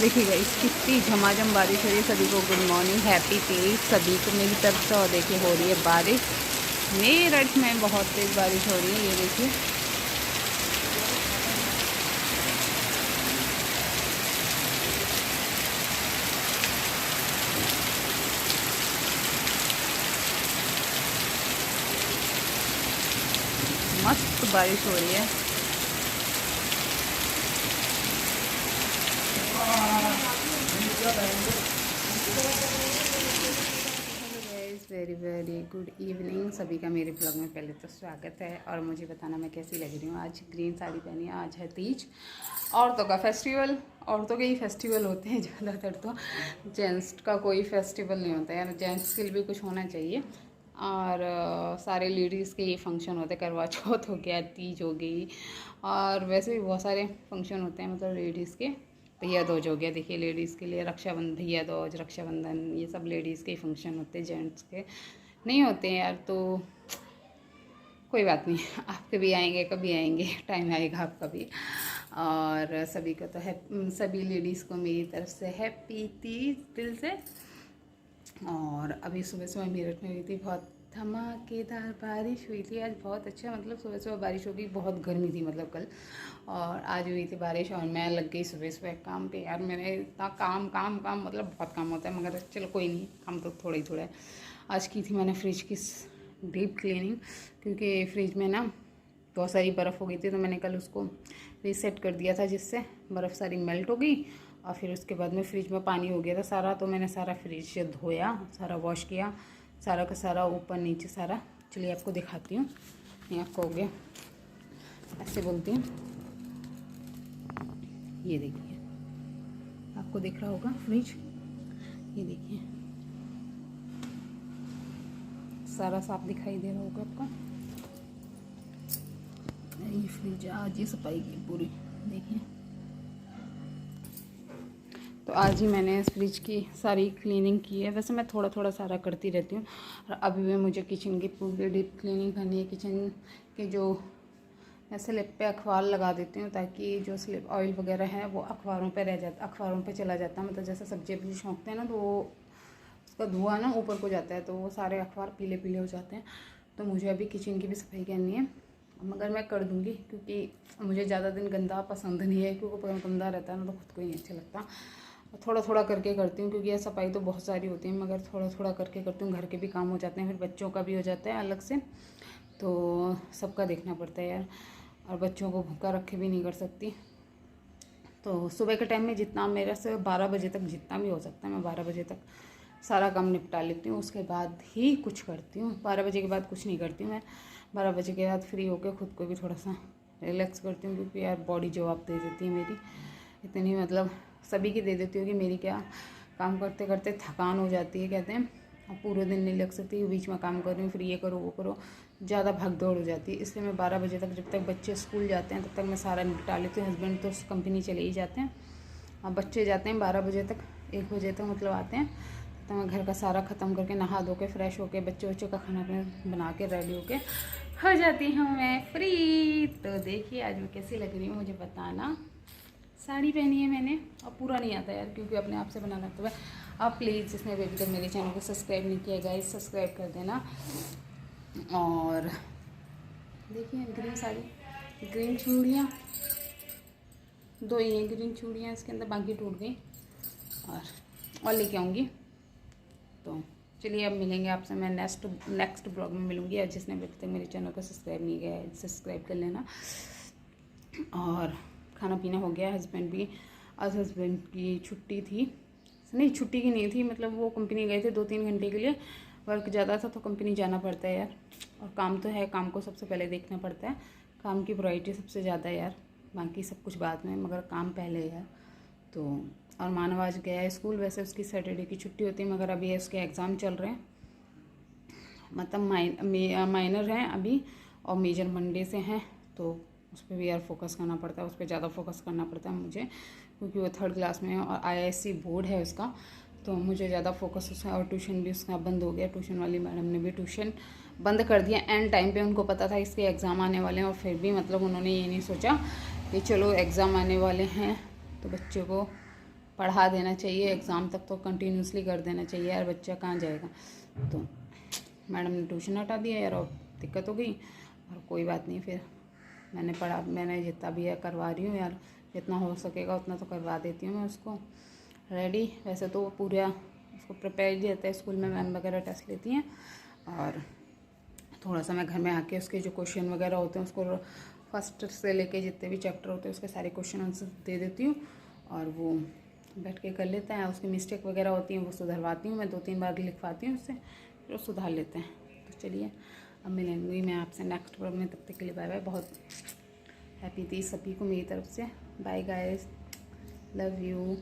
देखिए गाइस कितनी झमाझम बारिश हो रही है। सभी को गुड मॉर्निंग, हैप्पी तेज सभी को मेरी तरफ से। और देखिए हो रही है बारिश, मेरठ में बहुत तेज़ बारिश हो रही है। ये देखिए मस्त बारिश हो रही है। वेरी वेरी गुड इवनिंग सभी का मेरे ब्लॉग में पहले तो स्वागत है। और मुझे बताना मैं कैसी लग रही हूँ। आज ग्रीन साड़ी पहनी है। आज है तीज, औरतों का फेस्टिवल। औरतों के ही फेस्टिवल होते हैं ज़्यादातर, तो जेंट्स का कोई फेस्टिवल नहीं होता है। जेंट्स के लिए भी कुछ होना चाहिए। और सारे लेडीज़ के ये फंक्शन होते हैं। करवा चौथ हो गया, तीज हो गई, और वैसे भी बहुत सारे फंक्शन होते हैं मतलब लेडीज़ के। भैया दूज हो गया, देखिए लेडीज़ के लिए रक्षाबंधन, भैया दूज, रक्षाबंधन, ये सब लेडीज़ के ही फंक्शन होते हैं, जेंट्स के नहीं होते हैं यार। तो कोई बात नहीं, आप कभी आएंगे, कभी आएंगे, टाइम आएगा आपका भी। और सभी को तो सभी लेडीज़ को मेरी तरफ से हैप्पी तीज दिल से। और अभी सुबह सुबह मेरठ में हुई थी बहुत धमाकेदार बारिश हुई थी आज। बहुत अच्छा, मतलब सुबह सुबह बारिश हो गई। बहुत गर्मी थी मतलब कल, और आज हुई थी बारिश। और मैं लग गई सुबह सुबह काम पे यार। मैंने इतना काम काम काम, मतलब बहुत काम होता है, मगर चलो कोई नहीं, काम तो थोड़ा ही थोड़ा है। आज की थी मैंने फ्रिज की डीप क्लीनिंग, क्योंकि फ्रिज में ना बहुत सारी बर्फ़ हो गई थी। तो मैंने कल उसको रीसेट कर दिया था, जिससे बर्फ़ सारी मेल्ट हो गई। और फिर उसके बाद में फ्रिज में पानी हो गया था सारा, तो मैंने सारा फ्रिज धोया, सारा वॉश किया, सारा का सारा ऊपर नीचे सारा। चलिए आपको दिखाती हूँ। ये आपको हो गया, ऐसे बोलती हूँ। ये देखिए, आपको दिख रहा होगा फ्रिज, ये देखिए सारा साफ दिखाई दे रहा होगा आपको। ये फ्रिज आज ही सफाई की पूरी, देखिए। तो आज ही मैंने इस फ्रिज की सारी क्लीनिंग की है। वैसे मैं थोड़ा थोड़ा सारा करती रहती हूँ। और अभी भी मुझे किचन की पूरी डीप क्लीनिंग करनी है। किचन के जो मैं स्लिप पे अखबार लगा देती हूँ, ताकि जो स्लिप ऑयल वगैरह है वो अखबारों पे रह जाता, अखबारों पे चला जाता है। मतलब जैसे सब्जी वब्जी छोंकते हैं ना, तो वो उसका धुआं ना ऊपर को जाता है, तो वो सारे अखबार पीले पीले हो जाते हैं। तो मुझे अभी किचन की भी सफाई करनी है, मगर मैं कर दूँगी, क्योंकि मुझे ज़्यादा दिन गंदा पसंद नहीं है। क्योंकि गंदा रहता है ना, तो खुद को ही नहीं अच्छा लगता। थोड़ा थोड़ा करके करती हूँ, क्योंकि ये सफाई तो बहुत सारी होती है, मगर थोड़ा थोड़ा करके करती हूँ। घर के भी काम हो जाते हैं, फिर बच्चों का भी हो जाता है अलग से, तो सबका देखना पड़ता है यार। और बच्चों को भूखा रखे भी नहीं कर सकती। तो सुबह के टाइम में जितना मेरे से 12 बजे तक जितना भी हो सकता है, मैं 12 बजे तक सारा काम निपटा लेती हूँ। उसके बाद ही कुछ करती हूँ। 12 बजे के बाद कुछ नहीं करती हूँ मैं। 12 बजे के बाद फ्री होकर खुद को भी थोड़ा सा रिलैक्स करती हूँ, क्योंकि यार बॉडी जवाब दे देती है मेरी इतनी, मतलब सभी की दे देती हूँ कि मेरी क्या, काम करते करते थकान हो जाती है। कहते हैं अब पूरे दिन नहीं लग सकती, बीच में काम कर रही हूँ, फिर ये करो वो करो, ज़्यादा भाग दौड़ हो जाती है। इसलिए मैं 12 बजे तक, जब तक बच्चे स्कूल जाते हैं तब तक मैं सारा निपटा लेती हूँ। हस्बैंड तो कंपनी चले ही जाते हैं, अब बच्चे जाते हैं 12 बजे तक, 1 बजे तक मतलब आते हैं। तो मैं घर का सारा ख़त्म करके नहा धो के फ्रेश होके बच्चों का खाना पीना बना के रेडी होके हो जाती हूँ मैं फ्री। तो देखिए आज मैं कैसी लग रही हूँ, मुझे बताना। साड़ी पहनी है मैंने, और पूरा नहीं आता यार, क्योंकि अपने आप से बनाना तो है। आप प्लीज़ जिसने अभी तक मेरे चैनल को सब्सक्राइब नहीं किया गाइस, सब्सक्राइब कर देना। और देखिए ग्रीन साड़ी, ग्रीन चूड़ियाँ, 2 ही हैं ग्रीन चूड़ियाँ इसके अंदर, बाकी टूट गई। और लेके आऊँगी। तो चलिए अब मिलेंगे आपसे मैं नेक्स्ट ब्लॉग में मिलूँगी। और जिसने अभी तक मेरे चैनल को सब्सक्राइब नहीं किया है, सब्सक्राइब कर लेना। और खाना पीना हो गया। हस्बैंड भी, आज हस्बैंड की छुट्टी थी, नहीं छुट्टी की नहीं थी, मतलब वो कंपनी गए थे 2-3 घंटे के लिए। वर्क ज़्यादा था तो कंपनी जाना पड़ता है यार। और काम तो है, काम को सबसे पहले देखना पड़ता है। काम की प्रायोरिटी सबसे ज़्यादा है यार, बाकी सब कुछ बाद में, मगर काम पहले है यार। तो और मानव आज गया है स्कूल। वैसे उसकी सैटरडे की छुट्टी होती है, मगर अभी उसके एग्ज़ाम चल रहे हैं, मतलब माइनर हैं अभी, और मेजर मंडे से हैं। तो उस पर भी यार फोकस करना पड़ता है, उस पर ज़्यादा फोकस करना पड़ता है मुझे, क्योंकि वो 3rd क्लास में है और IISc बोर्ड है उसका। तो मुझे ज़्यादा फोकस उसका, और ट्यूशन भी उसका बंद हो गया। ट्यूशन वाली मैडम ने भी ट्यूशन बंद कर दिया एंड टाइम पे। उनको पता था इसके एग्ज़ाम आने वाले हैं, और फिर भी मतलब उन्होंने ये नहीं सोचा कि चलो एग्ज़ाम आने वाले हैं तो बच्चे को पढ़ा देना चाहिए, एग्ज़ाम तक तो कंटिन्यूसली कर देना चाहिए यार, बच्चा कहाँ जाएगा। तो मैडम ने ट्यूशन हटा दिया यार, और दिक्कत हो गई। और कोई बात नहीं, फिर मैंने जितना भी है करवा रही हूँ यार, जितना हो सकेगा उतना तो करवा देती हूँ मैं उसको रेडी। वैसे तो वो पूरा उसको प्रिपेयर ही रहता है, स्कूल में मैम वगैरह टेस्ट लेती हैं, और थोड़ा सा मैं घर में आके उसके जो क्वेश्चन वगैरह होते हैं उसको फर्स्ट से लेके जितने भी चैप्टर होते हैं उसके सारे क्वेश्चन आंसर दे देती हूँ, और वो बैठ के कर लेता है। उसकी मिस्टेक वगैरह होती हैं वो सुधरवाती हूँ मैं, 2-3 बार लिखवाती हूँ उससे, फिर वो सुधार लेते हैं। तो चलिए अब मिलेंगी मैं आपसे नेक्स्ट व्लॉग में, तब तक के लिए बाय बाय। बहुत हैप्पी थी सभी को मेरी तरफ से, बाय गाइस, लव यू।